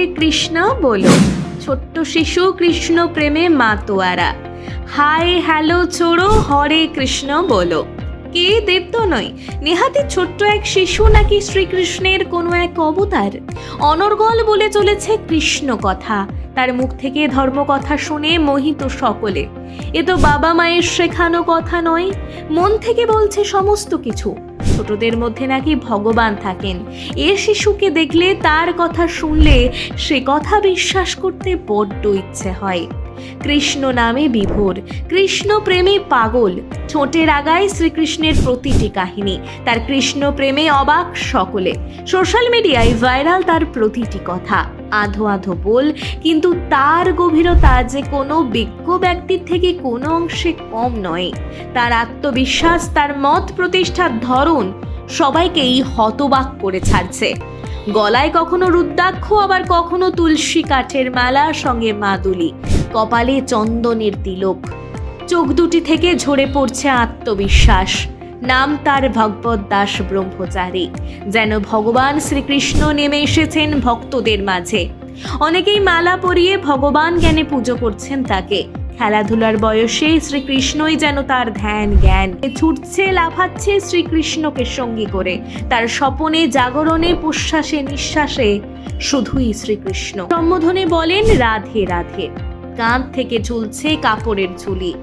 কৃষ্ণ বলো। ছোট্ট শিশু কৃষ্ণ প্রেমে মাতোয়ারা। হাই হ্যালো ছোড়ো হরে কৃষ্ণ বলো। কে দেব নয়, নেহাতি ছোট্ট এক শিশু নাকি শ্রীকৃষ্ণের কোনো এক অবতার? অনর্গল বলে চলেছে কৃষ্ণ কথা, তার মুখ থেকে ধর্মকথা শুনে মোহিত সকলে। এ তো বাবা মায়ের শেখানো কথা নয়, মন থেকে বলছে সমস্ত কিছু। ছোটদের মধ্যে নাকি ভগবান থাকেন। এ শিশুকে দেখলে, তার কথা শুনলে সে কথা বিশ্বাস করতে বড্ড ইচ্ছে হয়। কৃষ্ণ নামে বিভোর, কৃষ্ণ প্রেমে পাগল। ঠোঁটের আগায় শ্রীকৃষ্ণের প্রতিটি কাহিনী, তার কৃষ্ণ প্রেমে অবাক সকলে। সোশ্যাল মিডিয়ায় ভাইরাল তার প্রতিটি কথা, আধো আধো বল, কিন্তু তার গভীরতা যে কোনো বিজ্ঞ ব্যক্তির থেকে কোনো অংশে কম নয়। তার আত্মবিশ্বাস, তার মত প্রতিষ্ঠার ধরন সবাইকেই হতবাক করে ছাড়ছে। গলায় কখনো রুদ্রাক্ষ, আবার কখনো তুলসী কাঠের মালা, সঙ্গে মাদুলি, কপালে চন্দনের তিলক। চোখ দুটি থেকে ঝরে পড়ছে আত্মবিশ্বাস। নাম তার ভগবত দাস ব্রহ্মচারী। যেন ভগবান শ্রীকৃষ্ণ নেমে এসেছেন ভক্তদের মাঝে। অনেকেই মালা পরিয়ে ভগবান জ্ঞানে পুজো করছেন তাকে। খেলাধুলার বয়সে শ্রীকৃষ্ণই যেন তার ধ্যান জ্ঞান। ছুটছে লাফাচ্ছে শ্রীকৃষ্ণকে সঙ্গী করে। তার স্বপনে জাগরণে প্রশ্বাসে নিঃশ্বাসে শুধুই শ্রীকৃষ্ণ। সম্বোধনে বলেন রাধে রাধে। কাঁধ থেকে ঝুলছে কাপড়ের ঝুলি,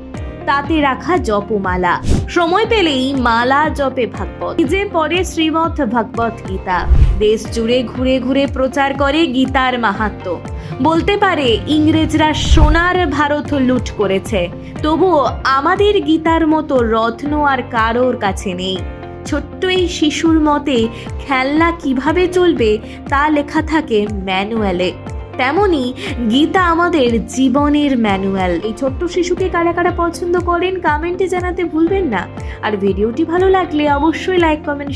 তাতে রাখা জপমালা। সময় পেলেই মালা জপে ভাগবত। নিজে পড়ে শ্রীমৎ ভগবত গীতা। দেশ জুড়ে ঘুরে ঘুরে প্রচার করে গীতার মাহাত্ম্য। বলতে পারে ইংরেজরা সোনার ভারত লুট করেছে, তবুও আমাদের গীতার মতো রত্ন আর কারোর কাছে নেই। ছোট্ট এই শিশুর মতে খেলনা কিভাবে চলবে তা লেখা থাকে ম্যানুয়ালে। তেমনি গীতা আমাদের জীবনের ম্যানুয়াল। এই ছোট্ট শিশুকে কারা কারা পছন্দ করেন কমেন্টে জানাতে ভুলবেন না। আর ভিডিওটি ভালো লাগলে অবশ্যই লাইক কমেন্ট